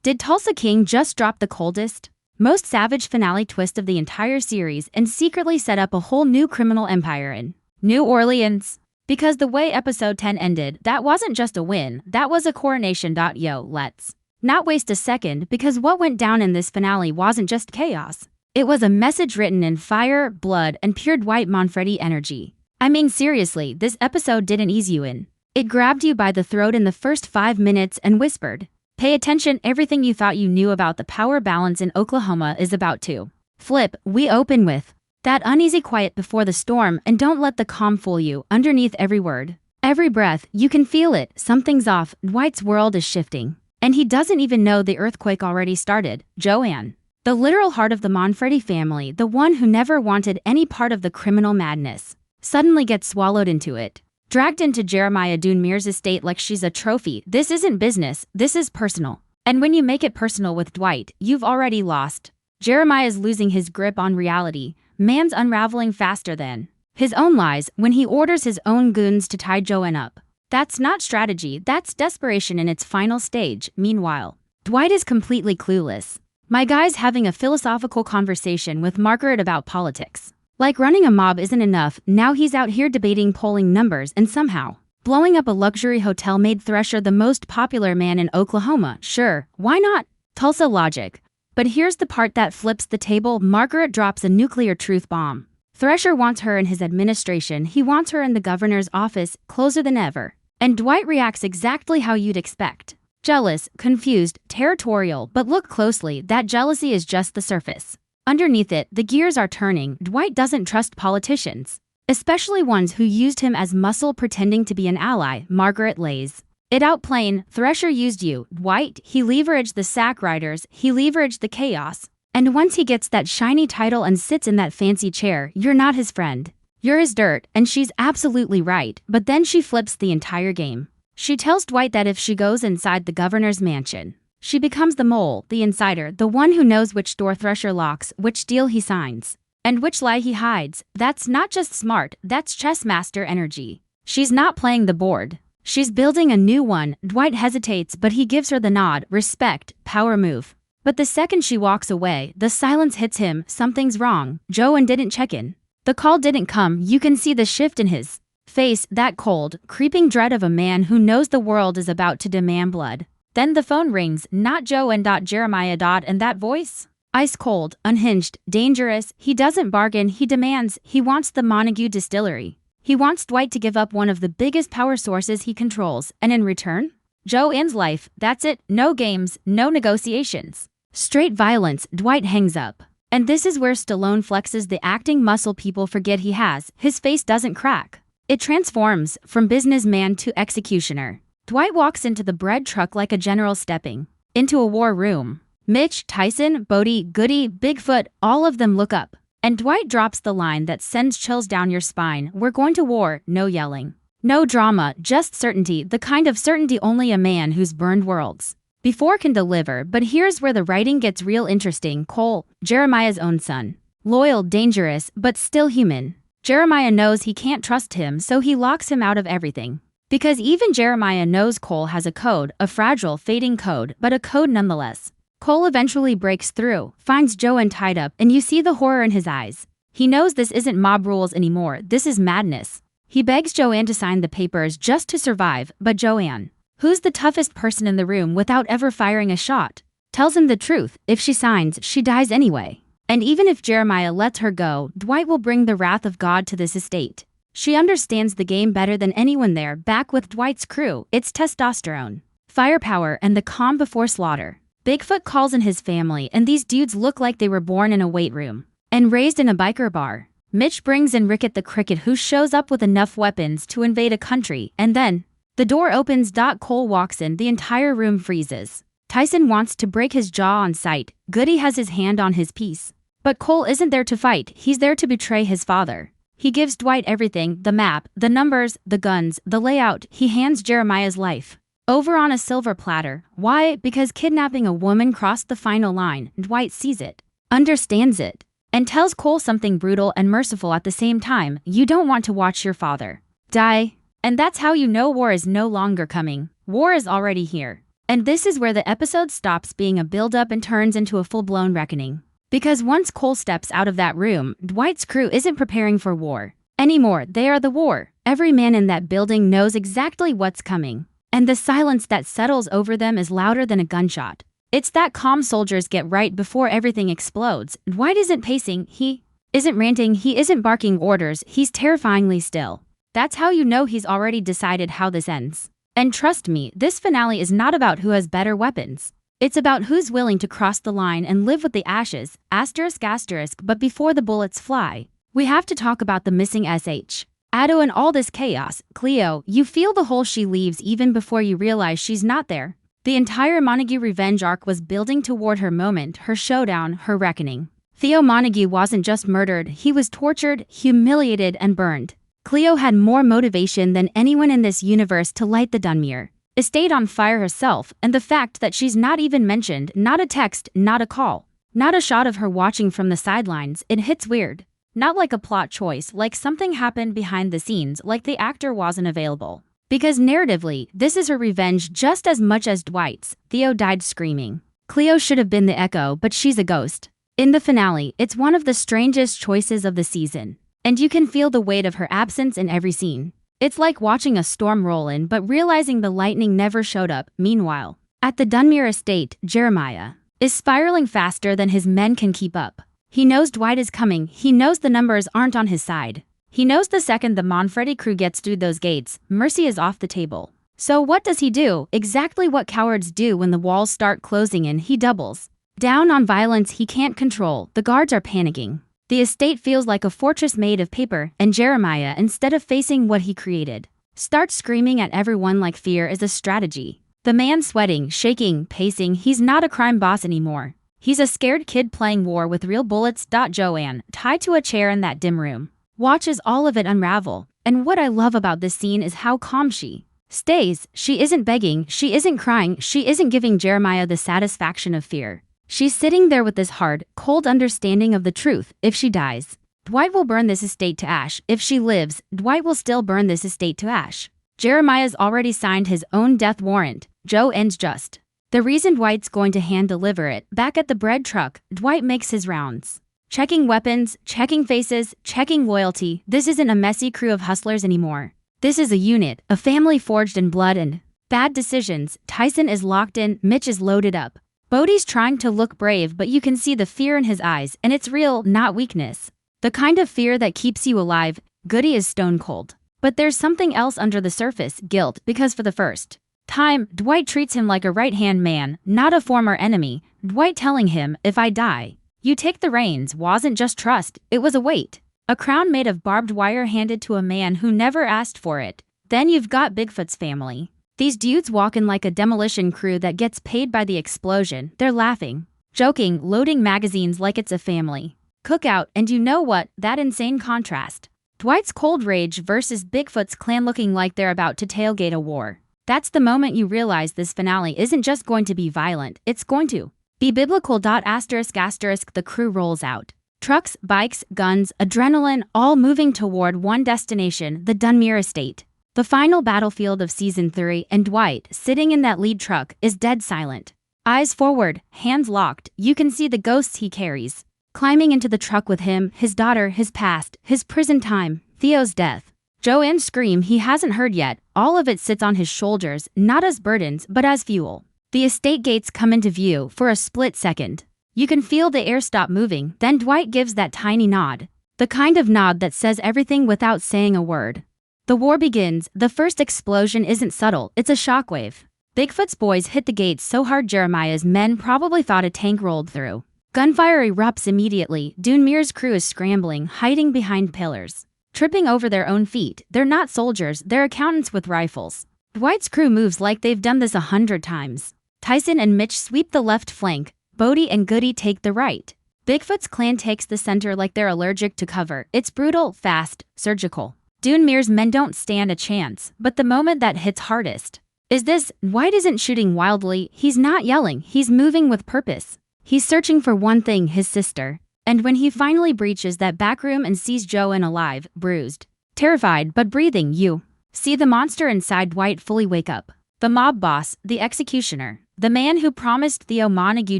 Did Tulsa King just drop the coldest, most savage finale twist of the entire series and secretly set up a whole new criminal empire in New Orleans? Because the way episode 10 ended, that wasn't just a win, that was a coronation. Yo, let's not waste a second, because what went down in this finale wasn't just chaos. It was a message written in fire, blood, and pure Dwight Manfredi energy. I mean, seriously, this episode didn't ease you in. It grabbed you by the throat in the first 5 minutes and whispered, "Pay attention, everything you thought you knew about the power balance in Oklahoma is about to flip." We open with that uneasy quiet before the storm, and don't let the calm fool you. Underneath every word, every breath, you can feel it. Something's off. Dwight's world is shifting, and he doesn't even know the earthquake already started. Joanne, the literal heart of the Manfredi family, the one who never wanted any part of the criminal madness, suddenly gets swallowed into it. Dragged into Jeremiah Dunmere's estate like she's a trophy. This isn't business, this is personal. And when you make it personal with Dwight, you've already lost. Jeremiah's losing his grip on reality. Man's unraveling faster than his own lies when he orders his own goons to tie Joanne up. That's not strategy, that's desperation in its final stage. Meanwhile, Dwight is completely clueless. My guy's having a philosophical conversation with Margaret about politics. Like running a mob isn't enough, now he's out here debating polling numbers and somehow blowing up a luxury hotel made Thresher the most popular man in Oklahoma. Sure, why not? Tulsa logic. But here's the part that flips the table. Margaret drops a nuclear truth bomb. Thresher wants her in his administration, he wants her in the governor's office, closer than ever. And Dwight reacts exactly how you'd expect. Jealous, confused, territorial, but look closely, that jealousy is just the surface. Underneath it, the gears are turning. Dwight doesn't trust politicians, especially ones who used him as muscle pretending to be an ally. Margaret lays it out plain. Thresher used you, Dwight. He leveraged the sack riders, he leveraged the chaos. And once he gets that shiny title and sits in that fancy chair, you're not his friend. You're his dirt, and she's absolutely right. But then she flips the entire game. She tells Dwight that if she goes inside the governor's mansion, she becomes the mole, the insider, the one who knows which door Thresher locks, which deal he signs, and which lie he hides. That's not just smart, that's chess master energy. She's not playing the board. She's building a new one. Dwight hesitates, but he gives her the nod. Respect, power move. But the second she walks away, the silence hits him. Something's wrong. Joanne didn't check in. The call didn't come. You can see the shift in his face, that cold, creeping dread of a man who knows the world is about to demand blood. Then the phone rings, not Joanne. Jeremiah. And that voice? Ice cold, unhinged, dangerous. He doesn't bargain, he demands. He wants the Montague distillery. He wants Dwight to give up one of the biggest power sources he controls, and in return, Joanne's life. That's it. No games, no negotiations. Straight violence. Dwight hangs up. And this is where Stallone flexes the acting muscle people forget he has. His face doesn't crack. It transforms from businessman to executioner. Dwight walks into the bread truck like a general stepping into a war room. Mitch, Tyson, Bodie, Goody, Bigfoot, all of them look up. And Dwight drops the line that sends chills down your spine. We're going to war. No yelling. No drama, just certainty, the kind of certainty only a man who's burned worlds before can deliver. But here's where the writing gets real interesting. Cole, Jeremiah's own son. Loyal, dangerous, but still human. Jeremiah knows he can't trust him, so he locks him out of everything. Because even Jeremiah knows Cole has a code, a fragile, fading code, but a code nonetheless. Cole eventually breaks through, finds Joanne tied up, and you see the horror in his eyes. He knows this isn't mob rules anymore, this is madness. He begs Joanne to sign the papers just to survive, but Joanne, who's the toughest person in the room without ever firing a shot, tells him the truth. If she signs, she dies anyway. And even if Jeremiah lets her go, Dwight will bring the wrath of God to this estate. She understands the game better than anyone there. Back with Dwight's crew, it's testosterone, firepower, and the calm before slaughter. Bigfoot calls in his family, and these dudes look like they were born in a weight room and raised in a biker bar. Mitch brings in Rickett the Cricket, who shows up with enough weapons to invade a country, and then the door opens. Cole walks in, the entire room freezes. Tyson wants to break his jaw on sight. Goody has his hand on his piece. But Cole isn't there to fight, he's there to betray his father. He gives Dwight everything, the map, the numbers, the guns, the layout. He hands Jeremiah's life over on a silver platter. Why? Because kidnapping a woman crossed the final line. Dwight sees it, understands it, and tells Cole something brutal and merciful at the same time. You don't want to watch your father die. And that's how you know war is no longer coming. War is already here. And this is where the episode stops being a build-up and turns into a full-blown reckoning. Because once Cole steps out of that room, Dwight's crew isn't preparing for war anymore. They are the war. Every man in that building knows exactly what's coming. And the silence that settles over them is louder than a gunshot. It's that calm soldiers get right before everything explodes. Dwight isn't pacing, he isn't ranting, he isn't barking orders, he's terrifyingly still. That's how you know he's already decided how this ends. And trust me, this finale is not about who has better weapons. It's about who's willing to cross the line and live with the ashes, asterisk asterisk, but before the bullets fly, we have to talk about the missing SH. Ado and all this chaos. Cleo, you feel the hole she leaves even before you realize she's not there. The entire Montague revenge arc was building toward her moment, her showdown, her reckoning. Theo Montague wasn't just murdered, he was tortured, humiliated, and burned. Cleo had more motivation than anyone in this universe to light the Dunmere estate on fire herself, and the fact that she's not even mentioned, not a text, not a call, not a shot of her watching from the sidelines, it hits weird. Not like a plot choice, like something happened behind the scenes, like the actor wasn't available. Because narratively, this is her revenge just as much as Dwight's. Theo died screaming. Cleo should have been the echo, but she's a ghost. In the finale, it's one of the strangest choices of the season. And you can feel the weight of her absence in every scene. It's like watching a storm roll in but realizing the lightning never showed up. Meanwhile, at the Dunmere estate, Jeremiah is spiraling faster than his men can keep up. He knows Dwight is coming, he knows the numbers aren't on his side. He knows the second the Manfredi crew gets through those gates, mercy is off the table. So what does he do? Exactly what cowards do when the walls start closing in, he doubles down on violence he can't control. The guards are panicking. The estate feels like a fortress made of paper, and Jeremiah, instead of facing what he created, starts screaming at everyone like fear is a strategy. The man sweating, shaking, pacing, he's not a crime boss anymore. He's a scared kid playing war with real bullets. Joanne, tied to a chair in that dim room, watches all of it unravel. And what I love about this scene is how calm she stays. She isn't begging, she isn't crying, she isn't giving Jeremiah the satisfaction of fear. She's sitting there with this hard, cold understanding of the truth. If she dies, Dwight will burn this estate to ash. If she lives, Dwight will still burn this estate to ash. Jeremiah's already signed his own death warrant. Joanne's just the reason Dwight's going to hand-deliver it. Back at the bread truck, Dwight makes his rounds. Checking weapons, checking faces, checking loyalty. This isn't a messy crew of hustlers anymore. This is a unit, a family forged in blood and bad decisions. Tyson is locked in, Mitch is loaded up. Bodie's trying to look brave, but you can see the fear in his eyes, and it's real, not weakness. The kind of fear that keeps you alive. Goody is stone cold. But there's something else under the surface, guilt, because for the first time, Dwight treats him like a right-hand man, not a former enemy. Dwight telling him, if I die, you take the reins, wasn't just trust, it was a weight. A crown made of barbed wire handed to a man who never asked for it. Then you've got Bigfoot's family. These dudes walk in like a demolition crew that gets paid by the explosion. They're laughing, joking, loading magazines like it's a family cookout, and you know what? That insane contrast. Dwight's cold rage versus Bigfoot's clan looking like they're about to tailgate a war. That's the moment you realize this finale isn't just going to be violent, it's going to be biblical. The crew rolls out. Trucks, bikes, guns, adrenaline, all moving toward one destination, the Dunmere estate. The final battlefield of Season 3, and Dwight, sitting in that lead truck, is dead silent. Eyes forward, hands locked, you can see the ghosts he carries. Climbing into the truck with him, his daughter, his past, his prison time, Theo's death. Joanne's scream he hasn't heard yet, all of it sits on his shoulders, not as burdens, but as fuel. The estate gates come into view for a split second. You can feel the air stop moving, then Dwight gives that tiny nod. The kind of nod that says everything without saying a word. The war begins. The first explosion isn't subtle, it's a shockwave. Bigfoot's boys hit the gates so hard Jeremiah's men probably thought a tank rolled through. Gunfire erupts immediately. Dunmere's crew is scrambling, hiding behind pillars, tripping over their own feet. They're not soldiers, they're accountants with rifles. Dwight's crew moves like they've done this 100 times. Tyson and Mitch sweep the left flank. Bodie and Goody take the right. Bigfoot's clan takes the center like they're allergic to cover. It's brutal, fast, surgical. Dunmere's men don't stand a chance, but the moment that hits hardest is this. Dwight isn't shooting wildly, he's not yelling, he's moving with purpose. He's searching for one thing, his sister. And when he finally breaches that back room and sees Joanne alive, bruised, terrified, but breathing, you see the monster inside Dwight fully wake up. The mob boss, the executioner, the man who promised Theo Montague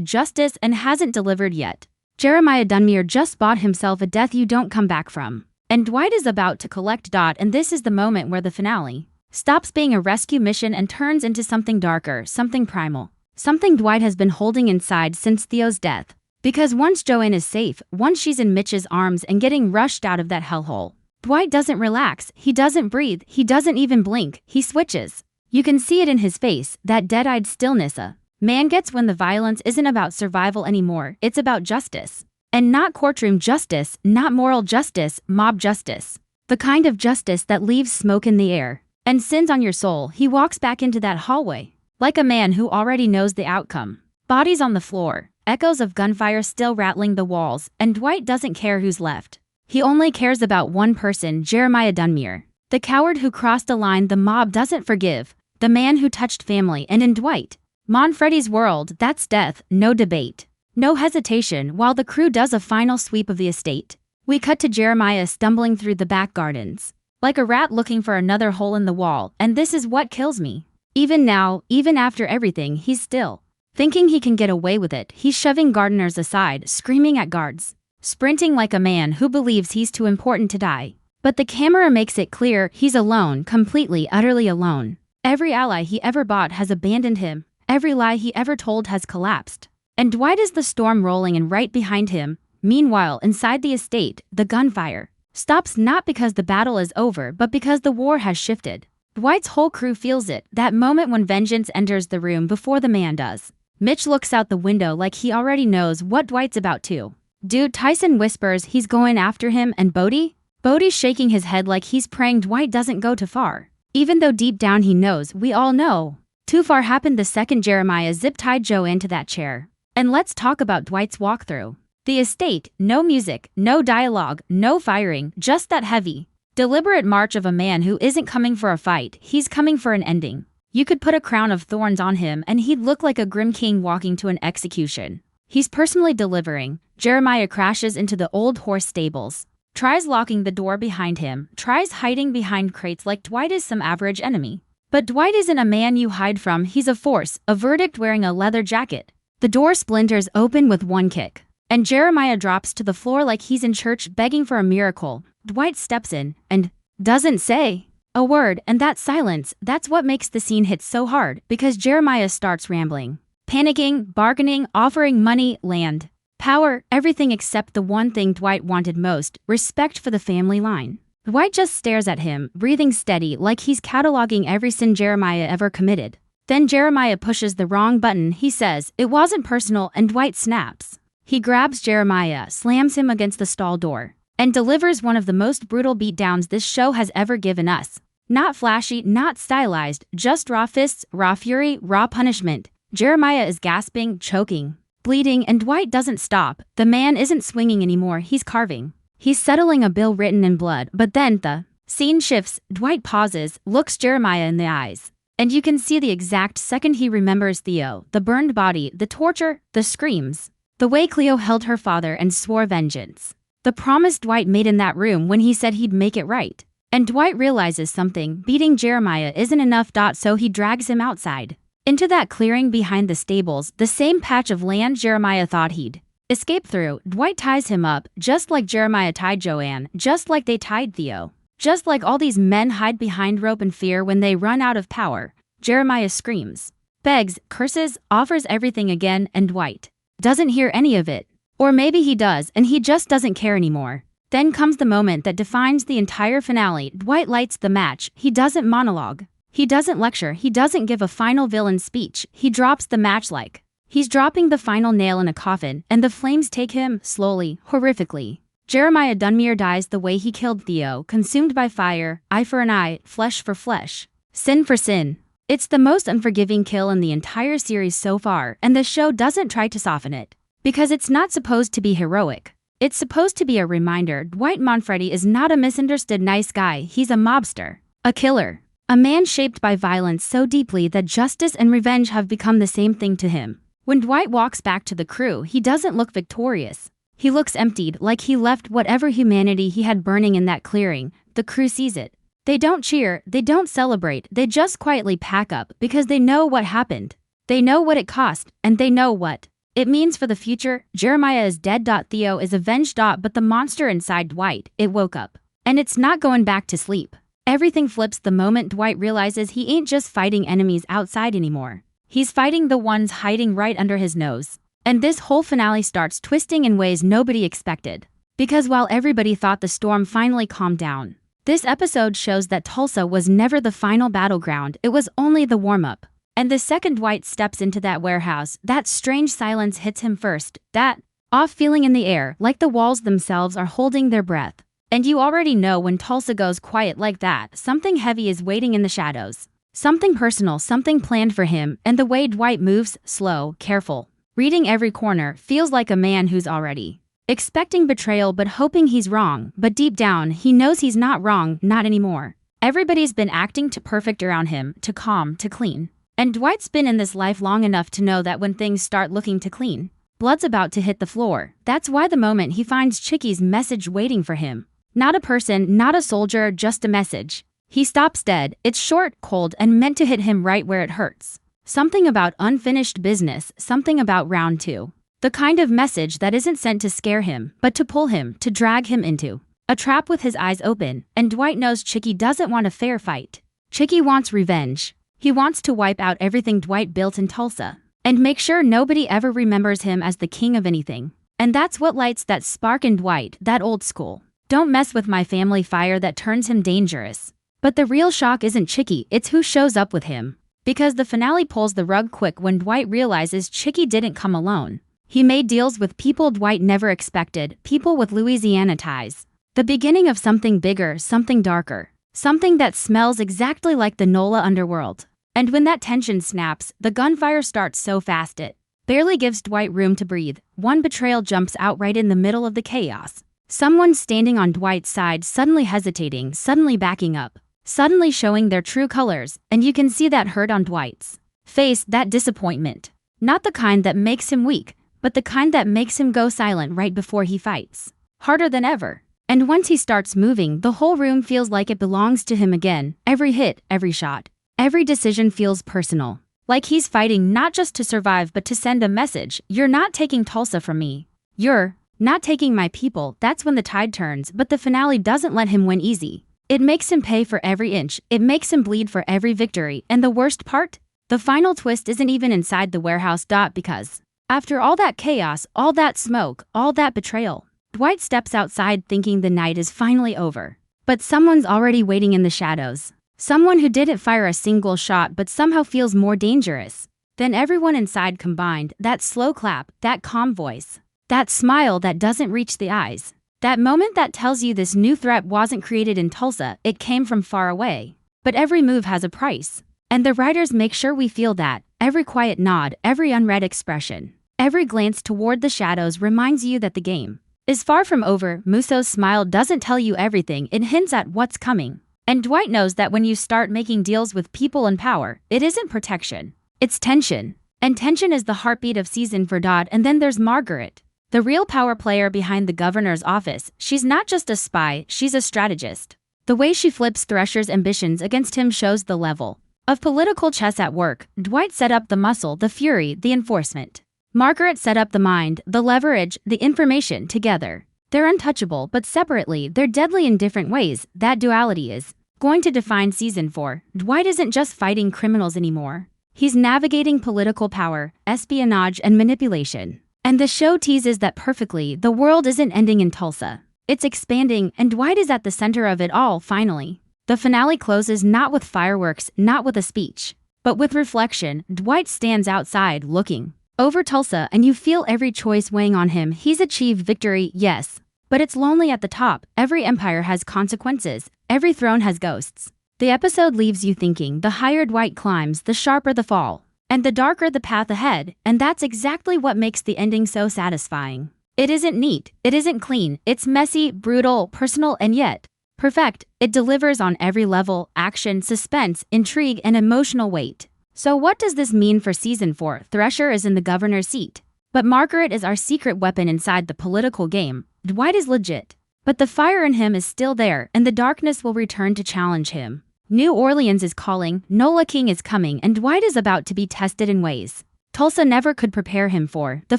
justice and hasn't delivered yet. Jeremiah Dunmere just bought himself a death you don't come back from. And Dwight is about to collect Dot, and this is the moment where the finale stops being a rescue mission and turns into something darker, something primal. Something Dwight has been holding inside since Theo's death. Because once Joanne is safe, once she's in Mitch's arms and getting rushed out of that hellhole, Dwight doesn't relax, he doesn't breathe, he doesn't even blink, he switches. You can see it in his face, that dead-eyed stillness a man gets when the violence isn't about survival anymore, it's about justice. And not courtroom justice, not moral justice, mob justice. The kind of justice that leaves smoke in the air and sins on your soul. He walks back into that hallway like a man who already knows the outcome. Bodies on the floor, echoes of gunfire still rattling the walls, and Dwight doesn't care who's left. He only cares about one person, Jeremiah Dunmere. The coward who crossed a line the mob doesn't forgive. The man who touched family, and in Dwight Manfredi's world, that's death, no debate. No hesitation while the crew does a final sweep of the estate. We cut to Jeremiah stumbling through the back gardens, like a rat looking for another hole in the wall, and this is what kills me. Even now, even after everything, he's still thinking he can get away with it. He's shoving gardeners aside, screaming at guards, sprinting like a man who believes he's too important to die. But the camera makes it clear he's alone, completely, utterly alone. Every ally he ever bought has abandoned him. Every lie he ever told has collapsed. And Dwight is the storm rolling in right behind him. Meanwhile, inside the estate, the gunfire stops not because the battle is over, but because the war has shifted. Dwight's whole crew feels it, that moment when vengeance enters the room before the man does. Mitch looks out the window like he already knows what Dwight's about to do. Tyson whispers he's going after him, and Bodie's shaking his head like he's praying Dwight doesn't go too far. Even though deep down he knows, we all know, too far happened the second Jeremiah zip-tied Joe into that chair. And let's talk about Dwight's walkthrough. The estate, no music, no dialogue, no firing, just that heavy, deliberate march of a man who isn't coming for a fight, he's coming for an ending. You could put a crown of thorns on him and he'd look like a grim king walking to an execution. He's personally delivering. Jeremiah crashes into the old horse stables, tries locking the door behind him, tries hiding behind crates like Dwight is some average enemy. But Dwight isn't a man you hide from, he's a force, a verdict wearing a leather jacket. The door splinters open with one kick, and Jeremiah drops to the floor like he's in church begging for a miracle. Dwight steps in and doesn't say a word, and that silence, that's what makes the scene hit so hard, because Jeremiah starts rambling, panicking, bargaining, offering money, land, power, everything except the one thing Dwight wanted most, respect for the family line. Dwight just stares at him, breathing steady like he's cataloging every sin Jeremiah ever committed. Then Jeremiah pushes the wrong button. He says, "It wasn't personal," and Dwight snaps. He grabs Jeremiah, slams him against the stall door, and delivers one of the most brutal beatdowns this show has ever given us. Not flashy, not stylized, just raw fists, raw fury, raw punishment. Jeremiah is gasping, choking, bleeding, and Dwight doesn't stop. The man isn't swinging anymore, he's carving. He's settling a bill written in blood, but then the scene shifts. Dwight pauses, looks Jeremiah in the eyes. And you can see the exact second he remembers Theo, the burned body, the torture, the screams, the way Cleo held her father and swore vengeance. The promise Dwight made in that room when he said he'd make it right. And Dwight realizes something, beating Jeremiah isn't enough. So he drags him outside, into that clearing behind the stables, the same patch of land Jeremiah thought he'd escape through. Dwight ties him up, just like Jeremiah tied Joanne, just like they tied Theo. Just like all these men hide behind rope and fear when they run out of power. Jeremiah screams, begs, curses, offers everything again, and Dwight doesn't hear any of it. Or maybe he does, and he just doesn't care anymore. Then comes the moment that defines the entire finale. Dwight lights the match. He doesn't monologue. He doesn't lecture. He doesn't give a final villain speech. He drops the match like he's dropping the final nail in a coffin, and the flames take him, slowly, horrifically. Jeremiah Dunmere dies the way he killed Theo, consumed by fire, eye for an eye, flesh for flesh, sin for sin. It's the most unforgiving kill in the entire series so far, and the show doesn't try to soften it. Because it's not supposed to be heroic. It's supposed to be a reminder. Dwight Manfredi is not a misunderstood nice guy, he's a mobster, a killer, a man shaped by violence so deeply that justice and revenge have become the same thing to him. When Dwight walks back to the crew, he doesn't look victorious. He looks emptied, like he left whatever humanity he had burning in that clearing. The crew sees it. They don't cheer, they don't celebrate, they just quietly pack up because they know what happened. They know what it cost, and they know what it means for the future. Jeremiah is dead. Theo is avenged. But the monster inside Dwight, it woke up. And it's not going back to sleep. Everything flips the moment Dwight realizes he ain't just fighting enemies outside anymore. He's fighting the ones hiding right under his nose. And this whole finale starts twisting in ways nobody expected. Because while everybody thought the storm finally calmed down, this episode shows that Tulsa was never the final battleground, it was only the warm-up. And the second Dwight steps into that warehouse, that strange silence hits him first, that off feeling in the air, like the walls themselves are holding their breath. And you already know when Tulsa goes quiet like that, something heavy is waiting in the shadows. Something personal, something planned for him, and the way Dwight moves, slow, careful, reading every corner, feels like a man who's already expecting betrayal but hoping he's wrong, but deep down, he knows he's not wrong, not anymore. Everybody's been acting too perfect around him, too calm, too clean. And Dwight's been in this life long enough to know that when things start looking too clean, blood's about to hit the floor. That's why the moment he finds Chicky's message waiting for him. Not a person, not a soldier, just a message. He stops dead. It's short, cold, and meant to hit him right where it hurts. Something about unfinished business, something about round two. The kind of message that isn't sent to scare him, but to pull him, to drag him into a trap with his eyes open. And Dwight knows Chicky doesn't want a fair fight. Chicky wants revenge. He wants to wipe out everything Dwight built in Tulsa and make sure nobody ever remembers him as the king of anything. And that's what lights that spark in Dwight, that old school. Don't mess with my family fire that turns him dangerous. But the real shock isn't Chicky, it's who shows up with him. Because the finale pulls the rug quick when Dwight realizes Chicky didn't come alone. He made deals with people Dwight never expected, people with Louisiana ties. The beginning of something bigger, something darker. Something that smells exactly like the NOLA underworld. And when that tension snaps, the gunfire starts so fast it barely gives Dwight room to breathe. One betrayal jumps out right in the middle of the chaos. Someone standing on Dwight's side suddenly hesitating, suddenly backing up, suddenly showing their true colors, and you can see that hurt on Dwight's face, that disappointment. Not the kind that makes him weak, but the kind that makes him go silent right before he fights. Harder than ever. And once he starts moving, the whole room feels like it belongs to him again. Every hit, every shot. Every decision feels personal. Like he's fighting not just to survive but to send a message. You're not taking Tulsa from me. You're not taking my people. That's when the tide turns, but the finale doesn't let him win easy. It makes him pay for every inch. It makes him bleed for every victory. And the worst part? The final twist isn't even inside the warehouse. Because after all that chaos, all that smoke, all that betrayal, Dwight steps outside thinking the night is finally over. But someone's already waiting in the shadows. Someone who didn't fire a single shot but somehow feels more dangerous than everyone inside combined. That slow clap, that calm voice, that smile that doesn't reach the eyes. That moment that tells you this new threat wasn't created in Tulsa, it came from far away. But every move has a price. And the writers make sure we feel that. Every quiet nod, every unread expression, every glance toward the shadows reminds you that the game is far from over. Musso's smile doesn't tell you everything, it hints at what's coming. And Dwight knows that when you start making deals with people in power, it isn't protection. It's tension. And tension is the heartbeat of season 4. And then there's Margaret, the real power player behind the governor's office. She's not just a spy, she's a strategist. The way she flips Thresher's ambitions against him shows the level of political chess at work. Dwight set up the muscle, the fury, the enforcement. Margaret set up the mind, the leverage, the information. Together they're untouchable, but separately, they're deadly in different ways. That duality is going to define season 4. Dwight isn't just fighting criminals anymore. He's navigating political power, espionage, and manipulation. And the show teases that perfectly. The world isn't ending in Tulsa. It's expanding, and Dwight is at the center of it all, finally. The finale closes not with fireworks, not with a speech, but with reflection. Dwight stands outside, looking over Tulsa, and you feel every choice weighing on him. He's achieved victory, yes. But it's lonely at the top. Every empire has consequences. Every throne has ghosts. The episode leaves you thinking the higher Dwight climbs, the sharper the fall. And the darker the path ahead. And that's exactly what makes the ending so satisfying. It isn't neat. It isn't clean. It's messy, brutal, personal, and yet perfect. It delivers on every level: action, suspense, intrigue, and emotional weight. So what does this mean for season 4? Thresher is in the governor's seat. But Margaret is our secret weapon inside the political game. Dwight is legit. But the fire in him is still there, and the darkness will return to challenge him. New Orleans is calling, NOLA King is coming, and Dwight is about to be tested in ways Tulsa never could prepare him for. The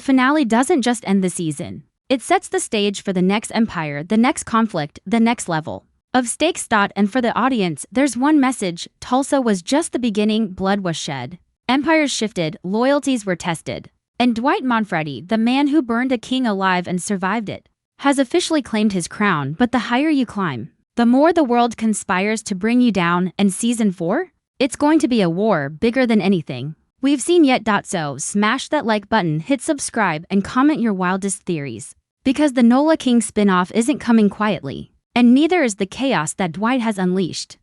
finale doesn't just end the season. It sets the stage for the next empire, the next conflict, the next level of stakes. And for the audience, there's one message: Tulsa was just the beginning. Blood was shed, empires shifted, loyalties were tested. And Dwight Manfredi, the man who burned a king alive and survived it, has officially claimed his crown. But the higher you climb, the more the world conspires to bring you down. And season 4? It's going to be a war bigger than anything we've seen yet. So smash that like button, hit subscribe, and comment your wildest theories. Because the NOLA King spin-off isn't coming quietly, and neither is the chaos that Dwight has unleashed.